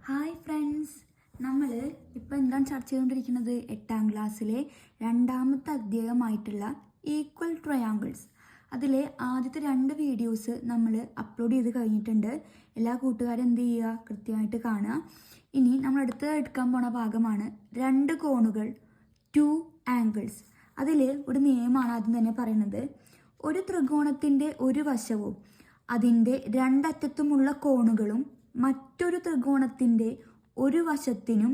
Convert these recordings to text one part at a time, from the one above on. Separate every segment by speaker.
Speaker 1: Hi friends, നമ്മൾ ഇപ്പോൾ എന്താണ് ചർച്ച ചെയ്തുകൊണ്ടിരിക്കുന്നത്? 8ാം ക്ലാസ്സിലെ രണ്ടാമത്തെ അധ്യായമായിട്ടുള്ള ഈക്വൽ ട്രയാങ്കിൾസ്. അതിലെ ആദ്യത്തെ 2 വീഡിയോസ് നമ്മൾ അപ്ലോഡ് ചെയ്ത് കഴിഞ്ഞിട്ടുണ്ട്. എല്ലാ കൂട്ടുകാരും എന്ത് ചെയ്യുക, കൃത്യമായിട്ട് കാണുക. ഇനി നമ്മൾ അടുത്ത് എടുക്കാൻ പോണ ഭാഗമാണ് 2 കോണുകൾ, 2 ആംഗിൾസ്. അതിൽ ഒരു നിയമമാണ് ആദ്യം തന്നെ പറയുന്നത്. ഒരു ത്രികോണത്തിൻ്റെ ഒരു വശവും അതിൻ്റെ രണ്ടറ്റത്തുമുള്ള കോണുകളും മറ്റൊരു ത്രികോണത്തിൻ്റെ ഒരു വശത്തിനും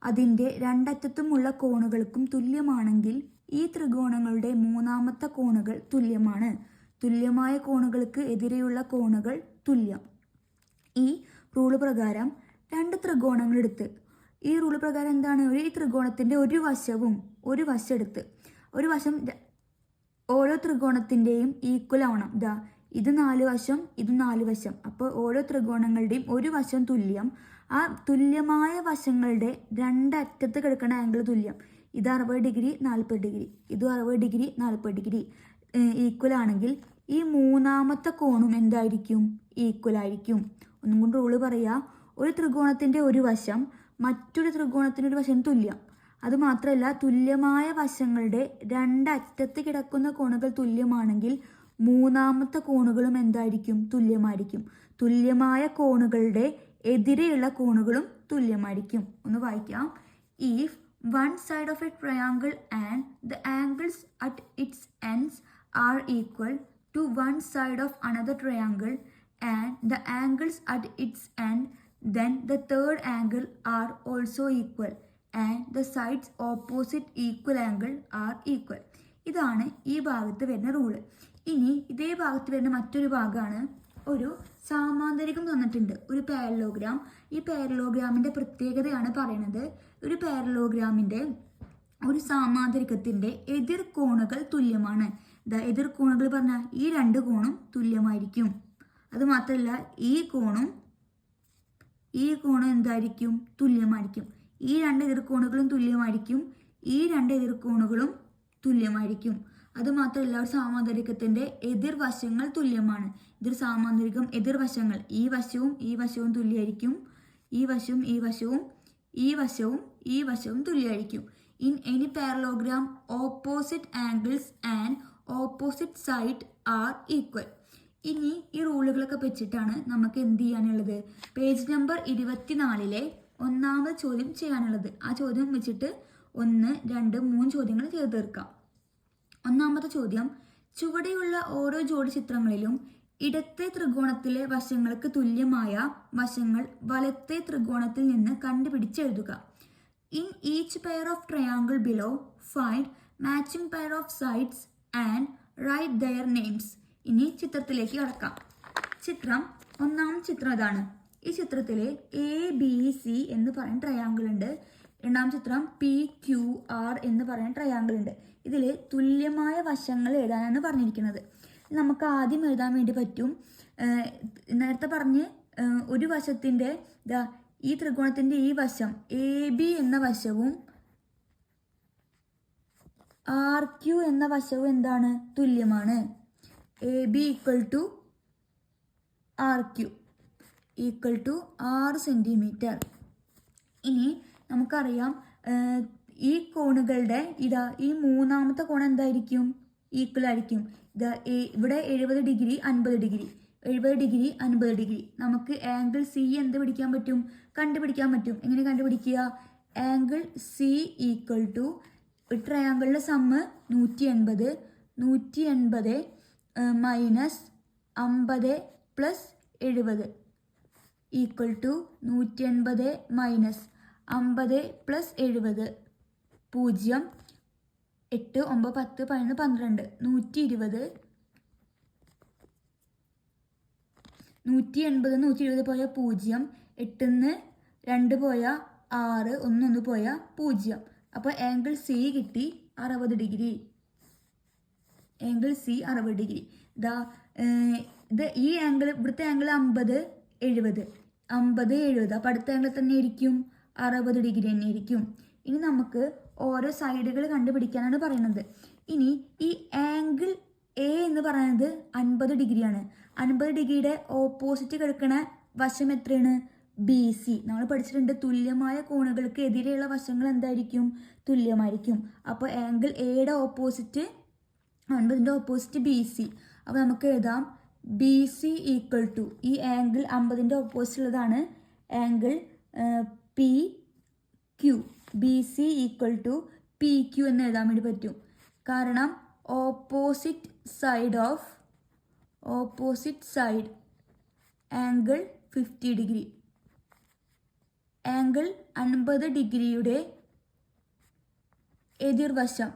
Speaker 1: അതിൻ്റെ രണ്ടറ്റത്തുമുള്ള കോണുകൾക്കും തുല്യമാണെങ്കിൽ ഈ ത്രികോണങ്ങളുടെ മൂന്നാമത്തെ കോണുകൾ തുല്യമാണ്. തുല്യമായ കോണുകൾക്ക് എതിരെയുള്ള കോണുകൾ തുല്യം. ഈ റൂള് പ്രകാരം 2 ത്രികോണങ്ങൾ എടുത്ത്, ഈ റൂള് പ്രകാരം എന്താണ്, ഈ ത്രികോണത്തിൻ്റെ ഒരു വശം എടുത്ത്, ഒരു വശം ഓരോ ത്രികോണത്തിൻ്റെയും ഈക്വൽ ആവണം. ഇത് 4 വശം, ഇത് 4 വശം. അപ്പോൾ ഓരോ ത്രികോണങ്ങളുടെയും ഒരു വശം തുല്യം. ആ തുല്യമായ വശങ്ങളുടെ രണ്ടറ്റത്ത് കിടക്കുന്ന ആംഗിൾ തുല്യം. ഇത് 60 ഡിഗ്രി 40 ഡിഗ്രി, ഇത് 60 ഡിഗ്രി 40 ഡിഗ്രി ഈക്വൽ ആണെങ്കിൽ ഈ മൂന്നാമത്തെ കോണും എന്തായിരിക്കും? ഈക്വൽ ആയിരിക്കും. ഒന്നും കൊണ്ട് റൂള് പറയുക, ഒരു ത്രികോണത്തിൻ്റെ ഒരു വശം മറ്റൊരു ത്രികോണത്തിൻ്റെ ഒരു വശം തുല്യം. അതുമാത്രമല്ല, തുല്യമായ വശങ്ങളുടെ രണ്ടറ്റത്ത് കിടക്കുന്ന കോണുകൾ തുല്യമാണെങ്കിൽ മൂന്നാമത്തെ കോണുകളും എന്തായിരിക്കും? തുല്യമായിരിക്കും. തുല്യമായ കോണുകളുടെ എതിരെയുള്ള കോണുകളും തുല്യമായിരിക്കും. ഒന്ന് വായിക്കാം. If one side of a triangle and the angles at its ends are equal to one side of another triangle and the angles at its end, then the third angle are also equal and the sides opposite equal angle are equal. ഇതാണ് ഈ ഭാഗത്ത് വരുന്ന rule. ഇനി ഇതേ ഭാഗത്ത് വരുന്ന മറ്റൊരു ഭാഗമാണ്, ഒരു സാമാന്തരികം തന്നിട്ടുണ്ട്, ഒരു പാരലോഗ്രാം. ഈ പാരലോഗ്രാമിൻ്റെ പ്രത്യേകതയാണ് പറയുന്നത്. ഒരു പാരലോഗ്രാമിൻ്റെ ഒരു സാമാന്തരികത്തിൻ്റെ എതിർ കോണുകൾ തുല്യമാണ്. എതിർ കോണുകൾ പറഞ്ഞാൽ ഈ 2 കോണും തുല്യമായിരിക്കും. അതുമാത്രമല്ല, ഈ കോണും എന്തായിരിക്കും? തുല്യമായിരിക്കും. ഈ 2 എതിർകോണുകളും തുല്യമായിരിക്കും. ഈ 2 എതിർകോണുകളും തുല്യമായിരിക്കും. അതുമാത്രമല്ല, ഒരു സാമാന്തരികത്തിൻ്റെ എതിർവശങ്ങൾ തുല്യമാണ്. ഇതൊരു സാമാന്തരികം, എതിർവശങ്ങൾ ഈ വശവും തുല്യമായിരിക്കും. ഈ വശവും തുല്യമായിരിക്കും. In any parallelogram opposite angles and opposite side are equal. ഇനി ഈ റൂളുകളൊക്കെ വെച്ചിട്ടാണ് നമുക്ക് എന്ത് ചെയ്യാനുള്ളത്? പേജ് നമ്പർ 24-ലെ 1ാമത്തെ ചോദ്യം ചെയ്യാനുള്ളത്. ആ ചോദ്യം വെച്ചിട്ട് 1, 2, 3 ചോദ്യങ്ങൾ ചെയ്ത് തീർക്കാം. 1ാമത്തെ ചോദ്യം, ചുവടെയുള്ള ഓരോ ജോഡി ചിത്രങ്ങളിലും ഇടത്തെ ത്രികോണത്തിലെ വശങ്ങൾക്ക് തുല്യമായ വശങ്ങൾ വലത്തെ ത്രികോണത്തിൽ നിന്ന് കണ്ടുപിടിച്ചെഴുതുക. In each pair of triangle below find matching pair of sides and write their names. ഇനി ചിത്രത്തിലേക്ക് കടക്കാം. 1ാമത്തെ ചിത്രം ഇതാണ്. ഈ ചിത്രത്തിൽ ABC എന്ന് പറയുന്ന ട്രയാങ്കിൾ ഉണ്ട്. 2ാം ചിത്രം PQR എന്ന് പറയുന്ന ട്രയാങ്കിൾ ഉണ്ട്. ഇതിൽ തുല്യമായ വശങ്ങൾ എഴുതാനാണ് പറഞ്ഞിരിക്കുന്നത്. നമുക്ക് ആദ്യം എഴുതാൻ വേണ്ടി പറ്റും. നേരത്തെ പറഞ്ഞ് ഒരു വശത്തിൻ്റെ ഈ ത്രികോണത്തിൻ്റെ ഈ വശം AB എന്ന വശവും RQ എന്ന വശവും എന്താണ്? തുല്യമാണ്. AB equal to RQ equal to 6 centimetre. ഇനി നമുക്കറിയാം, ഈ കോണുകളുടെ ഈ മൂന്നാമത്തെ കോൺ എന്തായിരിക്കും? ഈക്വൽ ആയിരിക്കും. ഇവിടെ 70 ഡിഗ്രി 50 ഡിഗ്രി, 70 ഡിഗ്രി 50 ഡിഗ്രി. നമുക്ക് ആംഗിൾ C എന്ത് കണ്ടുപിടിക്കാൻ പറ്റും. എങ്ങനെ കണ്ടുപിടിക്കുക? ആംഗിൾ C ഈക്വൽ ടു ട്രയാങ്കിളിൻ്റെ sum 180 minus 50 plus 70 equal to 180 minus 50 plus 70 0. 8, 9, 10, 11, 12, 120. 180 120 പോയാൽ 0, 8 2 പോയാൽ 6, 1 പോയാൽ 0. അപ്പോൾ ആംഗിൾ C കിട്ടി 60 ഡിഗ്രി. Angle C 60 degree. ഈ ആംഗിൾ, ഇവിടുത്തെ ആംഗിൾ 50 70. അപ്പോൾ അടുത്ത ആംഗിൾ തന്നെ ആയിരിക്കും 60 ഡിഗ്രി തന്നെ ആയിരിക്കും. ഇനി നമുക്ക് ഓരോ സൈഡുകൾ കണ്ടുപിടിക്കാനാണ് പറയുന്നത്. ഇനി ഈ ആംഗിൾ A എന്ന് പറയുന്നത് 50 ഡിഗ്രിയാണ്. 50 ഡിഗ്രിയുടെ ഓപ്പോസിറ്റ് കിടക്കുന്ന വശം എത്രയാണ്? BC. നമ്മൾ പഠിച്ചിട്ടുണ്ട് തുല്യമായ കോണുകൾക്ക് എതിരെയുള്ള വശങ്ങൾ എന്തായിരിക്കും? തുല്യമായിരിക്കും. അപ്പോൾ ആംഗിൾ എയുടെ ഓപ്പോസിറ്റ് 50ൻ്റെ ഓപ്പോസിറ്റ് BC. അപ്പോൾ നമുക്ക് എഴുതാം BC ഈക്വൽ ടു, ഈ ആംഗിൾ 50ൻ്റെ ഓപ്പോസിറ്റ് ഉള്ളതാണ് angle PQ. BC equal to PQ എന്ന് എഴുതാൻ വേണ്ടി പറ്റും. കാരണം opposite side angle 50 degree, angle 50 ഡിഗ്രിയുടെ എതിർവശം.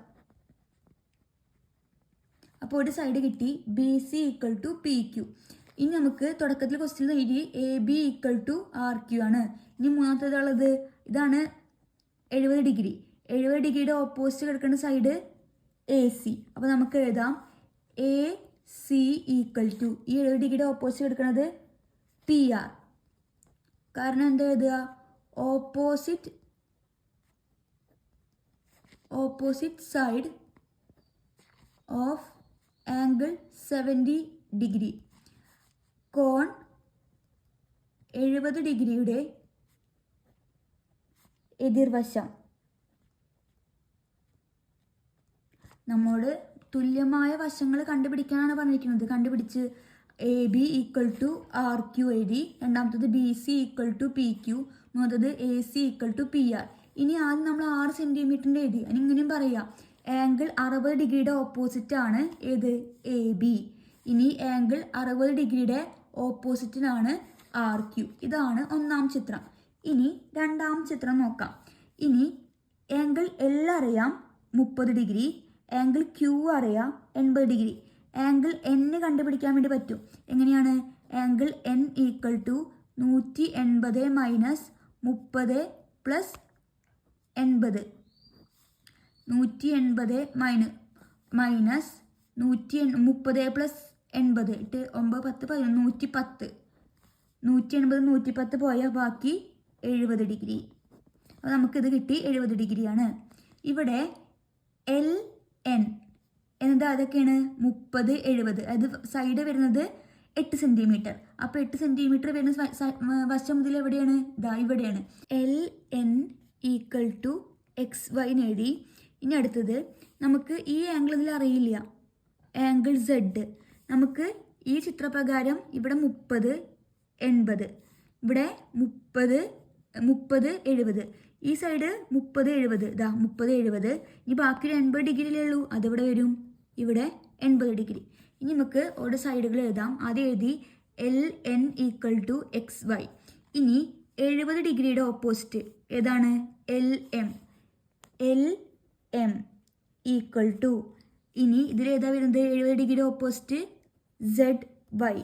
Speaker 1: അപ്പോൾ ഒരു സൈഡ് കിട്ടി, BC ഈക്വൽ ടു PQ. ഇനി നമുക്ക് തുടക്കത്തിൽ ക്വസ്റ്റ്യൻ എഴുതി AB ഈക്വൽ ടു RQ ആണ്. ഇനി മൂന്നാമത്തേതുള്ളത് ഇതാണ് 70 ഡിഗ്രി. 70 ഡിഗ്രിയുടെ ഓപ്പോസിറ്റ് കിടക്കുന്ന സൈഡ് AC. അപ്പോൾ നമുക്ക് എഴുതാം AC ഈക്വൽ ടു, ഈ 70 ഡിഗ്രിയുടെ ഓപ്പോസിറ്റ് കിടക്കുന്നത് PR. കാരണം എന്താ എഴുതുക? Opposite side of angle 70 degree, കോൺ 70 ഡിഗ്രിയുടെ എതിർവശം. നമ്മോട് തുല്യമായ വശങ്ങൾ കണ്ടുപിടിക്കാനാണ് പറഞ്ഞിരിക്കുന്നത്. കണ്ടുപിടിച്ച് AB ഈക്വൽ ടു RQ എഴുതി, രണ്ടാമത്തത് BC ഈക്വൽ ടു PQ, മൂന്നാമത്തത് AC ഈക്വൽ ടു PR. ഇനി ആദ്യം നമ്മൾ 6 സെൻറ്റിമീറ്ററിൻ്റെ എഴുതി. അതിന് ഇങ്ങനെയും പറയാം, ആംഗിൾ 60 ഡിഗ്രിയുടെ ഓപ്പോസിറ്റ് ആണ് ഏത്? AB. ഇനി ആംഗിൾ 60 ഡിഗ്രിയുടെ ഓപ്പോസിറ്റിനാണ് RQ. ഇതാണ് ഒന്നാം ചിത്രം. ഇനി രണ്ടാം ചിത്രം നോക്കാം. ഇനി ആംഗിൾ L അറിയാം 30 ഡിഗ്രി, ആംഗിൾ Q അറിയാം 80 ഡിഗ്രി. ആംഗിൾ N കണ്ടുപിടിക്കാൻ വേണ്ടി പറ്റും. എങ്ങനെയാണ്? Angle N equal to 180 minus 30 plus 80. 180 minus 130 plus 80, 8 9 10 110. 180 110 പോയാൽ ബാക്കി 70 ഡിഗ്രി. അപ്പോൾ നമുക്കിത് കിട്ടി 70 ഡിഗ്രിയാണ്. ഇവിടെ LN എന്താ? അതൊക്കെയാണ് 30 70. അത് സൈഡ് വരുന്നത് 8 സെൻറ്റിമീറ്റർ. അപ്പോൾ 8 സെൻറ്റിമീറ്റർ വരുന്ന വശം മുതൽ എവിടെയാണ്? ഇതാ ഇവിടെയാണ്. LN ഈക്വൽ ടു XY എഴുതി. ഇനി അടുത്തത് നമുക്ക് ഈ ആംഗിൾ ഇതിൽ അറിയില്ല, ആംഗിൾ Z. നമുക്ക് ഈ ചിത്രപ്രകാരം ഇവിടെ 30 80, ഇവിടെ 30 70, ഈ സൈഡ് 30 70, ഇതാ 30 70. ഇനി ബാക്കി 80 ഡിഗ്രിയിലേ ഉള്ളൂ, അതിവിടെ വരും, ഇവിടെ 80 ഡിഗ്രി. ഇനി നമുക്ക് ഓരോ സൈഡുകൾ എഴുതാം. ആദ്യം എഴുതി LN ഈക്വൽ ടു XY. ഇനി 70 ഡിഗ്രിയുടെ ഓപ്പോസിറ്റ് ഏതാണ്? LM ഈക്വൽ ടു, ഇനി ഇതിലേതാ വരുന്നത്? 70 ഡിഗ്രിയുടെ ഓപ്പോസിറ്റ് ZY.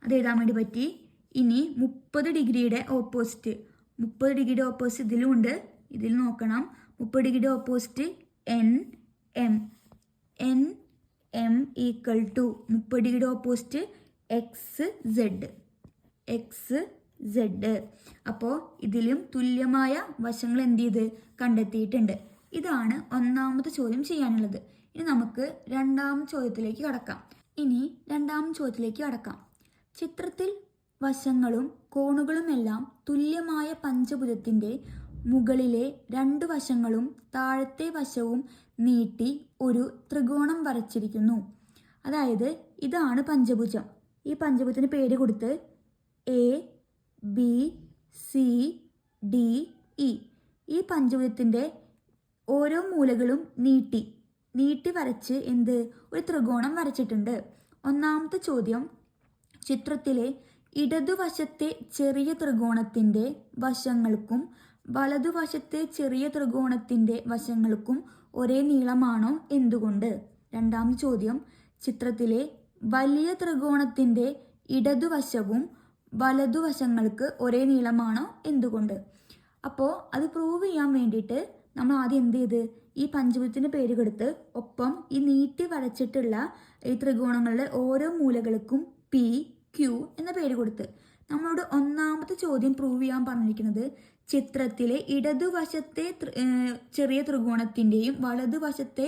Speaker 1: അത് എഴുതാൻ വേണ്ടി പറ്റി. ഇനി 30 ഡിഗ്രിയുടെ ഓപ്പോസിറ്റ് ഇതിലും ഉണ്ട്, ഇതിൽ നോക്കണം. 30 ഡിഗ്രിയുടെ ഓപ്പോസിറ്റ് NM ഈക്വൽ ടു 30 ഡിഗ്രിയുടെ ഓപ്പോസിറ്റ് XZ. അപ്പോൾ ഇതിലും തുല്യമായ വശങ്ങൾ എന്ത് ചെയ്ത് കണ്ടെത്തിയിട്ടുണ്ട്. ഇതാണ് ഒന്നാമത്തെ ചോദ്യം ചെയ്യാനുള്ളത്. ഇനി നമുക്ക് രണ്ടാം ചോദ്യത്തിലേക്ക് കടക്കാം. ചിത്രത്തിൽ വശങ്ങളും കോണുകളുമെല്ലാം തുല്യമായ പഞ്ചഭുജത്തിൻ്റെ മുകളിലെ 2 വശങ്ങളും താഴത്തെ വശവും നീട്ടി ഒരു ത്രികോണം വരച്ചിരിക്കുന്നു. അതായത് ഇതാണ് പഞ്ചഭുജം. ഈ പഞ്ചഭുജത്തിന് പേര് കൊടുത്ത് ABCDE. ഈ പഞ്ചഭുജത്തിൻ്റെ ഓരോ മൂലകളും നീട്ടി വരച്ച് ഒരു ത്രികോണം വരച്ചിട്ടുണ്ട്. ഒന്നാമത്തെ ചോദ്യം, ചിത്രത്തിലെ ഇടതുവശത്തെ ചെറിയ ത്രികോണത്തിൻ്റെ വശങ്ങൾക്കും വലതുവശത്തെ ചെറിയ ത്രികോണത്തിൻ്റെ വശങ്ങൾക്കും ഒരേ നീളമാണോ? എന്തുകൊണ്ട്? രണ്ടാമത്തെ ചോദ്യം, ചിത്രത്തിലെ വലിയ ത്രികോണത്തിൻ്റെ ഇടതുവശവും വലതുവശങ്ങൾക്ക് ഒരേ നീളമാണോ? എന്തുകൊണ്ട്? അപ്പോൾ അത് പ്രൂവ് ചെയ്യാൻ വേണ്ടിയിട്ട് നമ്മൾ ആദ്യം എന്ത് ചെയ്ത് ഈ പഞ്ചഭുജത്തിൻ്റെ പേര് കൊടുത്ത് ഒപ്പം ഈ നീട്ടി വരച്ചിട്ടുള്ള ഈ ത്രികോണങ്ങളുടെ ഓരോ മൂലകൾക്കും PQ എന്ന പേര് കൊടുത്ത് നമ്മളോട് ഒന്നാമത്തെ ചോദ്യം പ്രൂവ് ചെയ്യാൻ പറഞ്ഞിരിക്കുന്നത് ചിത്രത്തിലെ ഇടതുവശത്തെ ചെറിയ ത്രികോണത്തിൻ്റെയും വലതുവശത്തെ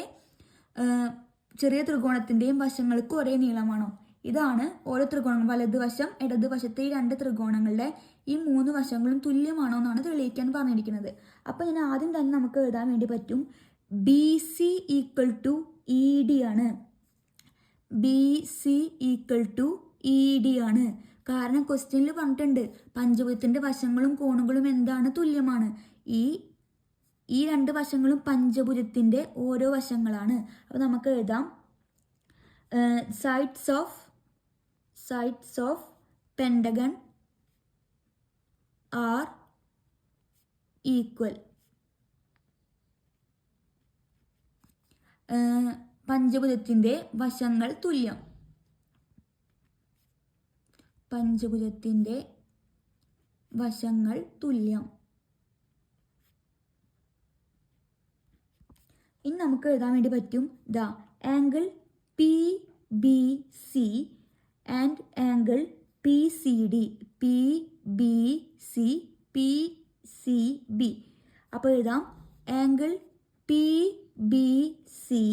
Speaker 1: ചെറിയ ത്രികോണത്തിൻ്റെയും വശങ്ങൾക്ക് ഒരേ നീളമാണോ? ഇതാണ് ഓരോ ത്രികോണങ്ങൾ, വലതുവശം ഇടതുവശത്തെ ഈ രണ്ട് ത്രികോണങ്ങളുടെ ഈ 3 വശങ്ങളും തുല്യമാണോ എന്നാണ് തെളിയിക്കാൻ പറഞ്ഞിരിക്കുന്നത്. അപ്പോൾ ഞാൻ ആദ്യം തന്നെ നമുക്ക് എഴുതാൻ വേണ്ടി പറ്റും B C equal to E D ആണ്. B C equal to E D ആണ്. കാരണം ക്വസ്റ്റ്യനിൽ പറഞ്ഞിട്ടുണ്ട് പഞ്ചഭുജത്തിൻ്റെ വശങ്ങളും കോണുകളും എന്താണ്, തുല്യമാണ്. ഈ രണ്ട് വശങ്ങളും പഞ്ചഭുജത്തിൻ്റെ ഓരോ വശങ്ങളാണ്. അപ്പോൾ നമുക്ക് എഴുതാം sides of pentagon are equal. പഞ്ചഭുജത്തിൻ്റെ വശങ്ങൾ തുല്യം. പഞ്ചഭുജത്തിൻ്റെ വശങ്ങൾ തുല്യം. ഇനി നമുക്ക് എഴുതാൻ വേണ്ടി പറ്റും the angle P B C and angle P C D. P B C P C B. അപ്പോൾ എഴുതാം angle P B C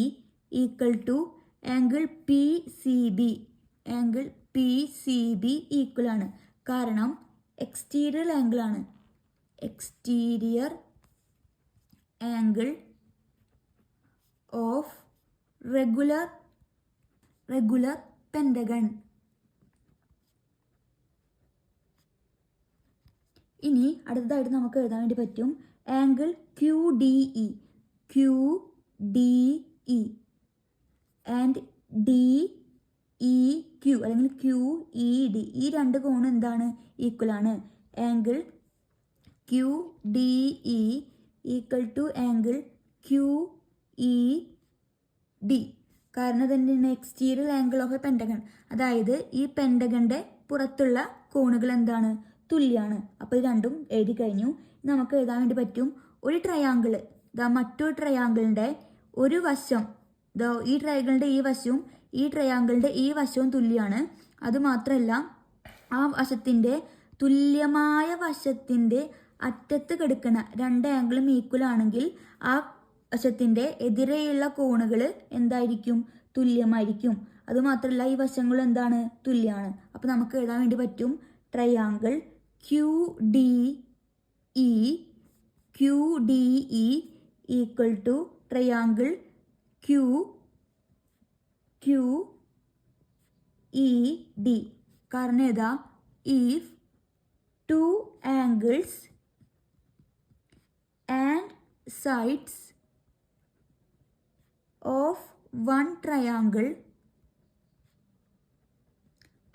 Speaker 1: equal to angle P C B. Angle P C B equal ആണ്. കാരണം exterior angle ആണ്. Exterior angle of regular pentagon. ഇനി അടുത്തതായിട്ട് നമുക്ക് എഴുതാൻ വേണ്ടി പറ്റും angle Q D E. Q D E and D E Q അല്ലെങ്കിൽ ക്യു ഇ ഡി. ഈ രണ്ട് കോണും എന്താണ്, ഈക്വൽ ആണ്. Angle Q D E equal to angle Q E D. കാരണം ഇതെന്താണ്, exterior angle of a pentagon. അതായത് ഈ പെൻഡഗണിൻ്റെ പുറത്തുള്ള കോണുകൾ എന്താണ്, തുല്യമാണ്. അപ്പോൾ ഇത് രണ്ടും എഴുതി കഴിഞ്ഞു. നമുക്ക് എഴുതാൻ വേണ്ടി പറ്റും ഒരു ട്രയാങ്കിൾ മറ്റൊരു ട്രയാങ്കിളിൻ്റെ ഒരു വശം, ഈ ട്രയാങ്കിളിൻ്റെ ഈ വശവും ഈ ട്രയാങ്കിളിൻ്റെ ഈ വശവും തുല്യമാണ്. അതുമാത്രമല്ല ആ വശത്തിൻ്റെ തുല്യമായ വശത്തിൻ്റെ അറ്റത്ത് കിടക്കുന്ന രണ്ട് ആംഗിളും ഈക്വൽ ആണെങ്കിൽ ആ വശത്തിൻ്റെ എതിരെയുള്ള കോണുകൾ എന്തായിരിക്കും, തുല്യമായിരിക്കും. അതുമാത്രമല്ല ഈ വശങ്ങൾ എന്താണ്, തുല്യമാണ്. അപ്പോൾ നമുക്ക് എഴുതാൻ വേണ്ടി പറ്റും triangle Q D E equal to triangle Q E D. കാരണം ഏതാ, if two angles and sides of one triangle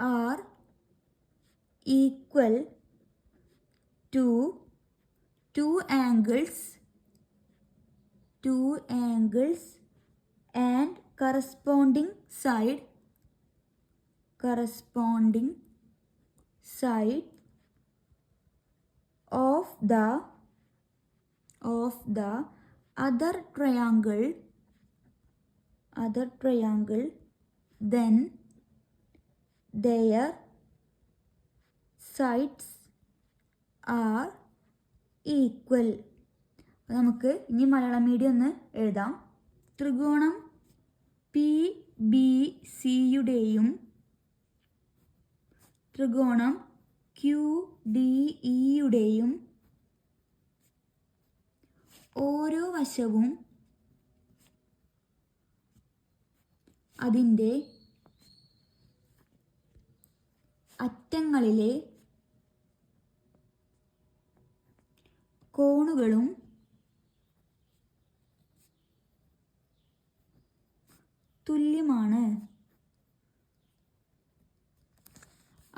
Speaker 1: are equal to two angles and corresponding side of the other triangle, then their sides are equal. നമുക്ക് ഇനി Malayalam medium ഒന്ന് എഴുതാം. ത്രികോണം P B സിയുടെയും ത്രികോണം Q D ഇയുടെയും ഓരോ വശവും അതിൻ്റെ അറ്റങ്ങളിലെ കോണുകളും തുല്യമാണ്.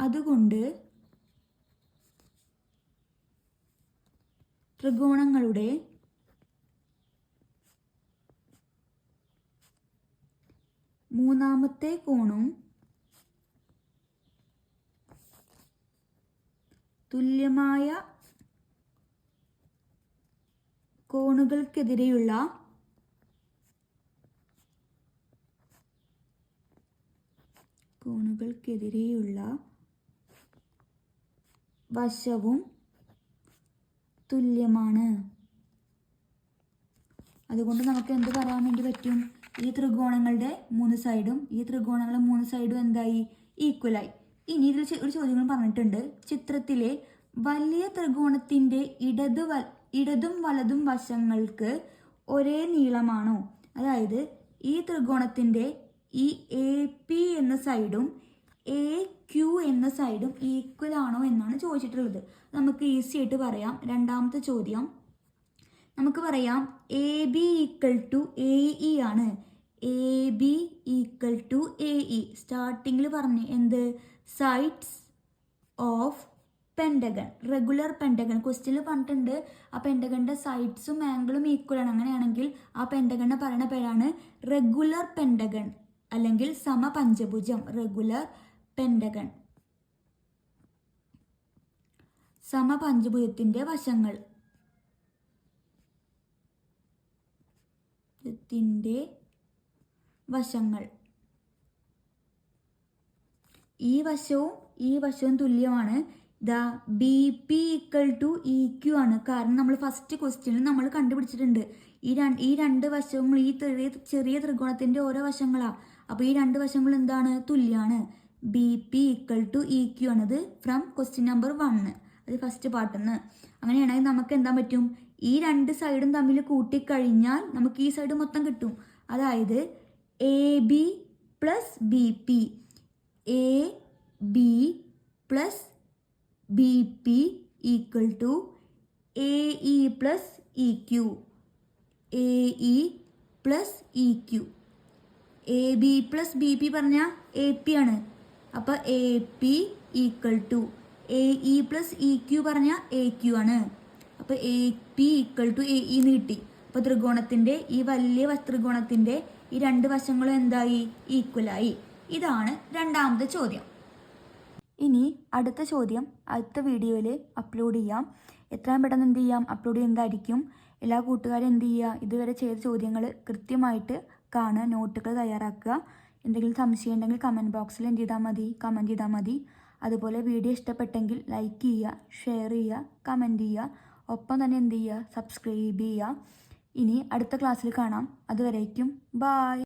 Speaker 1: അതുകൊണ്ട് ത്രികോണങ്ങളുടെ മൂന്നാമത്തെ കോണും തുല്യമായ കോണുകൾക്കെതിരെയുള്ള വശവും തുല്യമാണ്. അതുകൊണ്ട് നമുക്ക് എന്ത് പറയാൻ വേണ്ടി പറ്റും, ഈ ത്രികോണങ്ങളുടെ മൂന്ന് സൈഡും എന്തായി ഈക്വലായി. ഇനി ഇതിൽ ഒരു ചോദ്യങ്ങൾ പറഞ്ഞിട്ടുണ്ട്. ചിത്രത്തിലെ വലിയ ത്രികോണത്തിൻ്റെ ഇടതും വലതും വശങ്ങൾക്ക് ഒരേ നീളമാണോ? അതായത് ഈ ത്രികോണത്തിൻ്റെ ഈ AP എന്ന സൈഡും AQ എന്ന സൈഡും ഈക്വൽ ആണോ എന്നാണ് ചോദിച്ചിട്ടുള്ളത്. നമുക്ക് ഈസി ആയിട്ട് പറയാം. രണ്ടാമത്തെ ചോദ്യം നമുക്ക് പറയാം AB ഈക്വൽ ടു AE ആണ്. AB ഈക്വൽ ടു AE സ്റ്റാർട്ടിങ്ങിൽ പറഞ്ഞു എന്ത്? Sides of pentagon, regular pentagon. ക്വസ്റ്റ്യനിൽ പറഞ്ഞിട്ടുണ്ട് ആ പെൻഡഗണിൻ്റെ സൈഡ്സും ആംഗിളും ഈക്വൽ ആണ്. അങ്ങനെയാണെങ്കിൽ ആ പെൻഡഗണിനെ പറയുന്ന പേരാണ് റെഗുലർ പെൻഡഗൺ അല്ലെങ്കിൽ സമപഞ്ചഭുജം. റെഗുലർ പെൻഡഗൺ, സമപഞ്ചഭുജത്തിൻ്റെ വശങ്ങൾ ഈ വശവും തുല്യമാണ്. BP ഈക്വൽ ടു EQ ആണ്. കാരണം നമ്മൾ ഫസ്റ്റ് ക്വസ്റ്റ്യനിൽ നമ്മൾ കണ്ടുപിടിച്ചിട്ടുണ്ട് ഈ രണ്ട് വശങ്ങളും ഈ ചെറിയ ത്രികോണത്തിൻ്റെ ഓരോ വശങ്ങളാണ്. അപ്പോൾ ഈ രണ്ട് വശങ്ങളും എന്താണ്? തുല്യമാണ്. BP ഈക്വൽ ടു EQ ആണത് ഫ്രം ക്വസ്റ്റ്യൻ നമ്പർ 1, അത് ഫസ്റ്റ് പാർട്ടിൽ നിന്ന്. അങ്ങനെയാണെങ്കിൽ നമുക്ക് എന്താ പറ്റും? ഈ രണ്ട് സൈഡും തമ്മിൽ കൂട്ടിക്കഴിഞ്ഞാൽ നമുക്ക് ഈ സൈഡ് മൊത്തം കിട്ടും. അതായത് AB plus BP, AB plus BP equal to AE plus EQ, AE plus EQ. AB plus BP പറഞ്ഞാൽ AP ആണ്. അപ്പോൾ AP equal to AE plus EQ പറഞ്ഞാൽ AQ ആണ്. അപ്പോൾ AP ഈക്വൽ ടു AE എന്ന് കിട്ടി. അപ്പോൾ ത്രികോണത്തിൻ്റെ ഈ വലിയ ത്രികോണത്തിൻ്റെ ഈ രണ്ട് വശങ്ങളും എന്തായി? ഈക്വലായി. ഇതാണ് രണ്ടാമത്തെ ചോദ്യം. ഇനി അടുത്ത ചോദ്യം അടുത്ത വീഡിയോയിൽ അപ്ലോഡ് ചെയ്യാം. എത്രയും പെട്ടെന്ന് എന്ത് ചെയ്യാം? അപ്ലോഡ് ചെയ്യുന്നതായിരിക്കും. എല്ലാ കൂട്ടുകാരും എന്ത് ചെയ്യുക? ഇതുവരെ ചെയ്ത ചോദ്യങ്ങൾ കൃത്യമായിട്ട് കാണുക, നോട്ടുകൾ തയ്യാറാക്കുക. എന്തെങ്കിലും സംശയം ഉണ്ടെങ്കിൽ കമൻറ്റ് ബോക്സിൽ കമൻറ്റ് ചെയ്താൽ മതി. അതുപോലെ വീഡിയോ ഇഷ്ടപ്പെട്ടെങ്കിൽ ലൈക്ക് ചെയ്യുക, ഷെയർ ചെയ്യുക, കമൻറ്റ് ചെയ്യുക. ഒപ്പം തന്നെ എന്ത് ചെയ്യുക? സബ്സ്ക്രൈബ് ചെയ്യുക. ഇനി അടുത്ത ക്ലാസ്സിൽ കാണാം. അതുവരേക്കും ബായ്.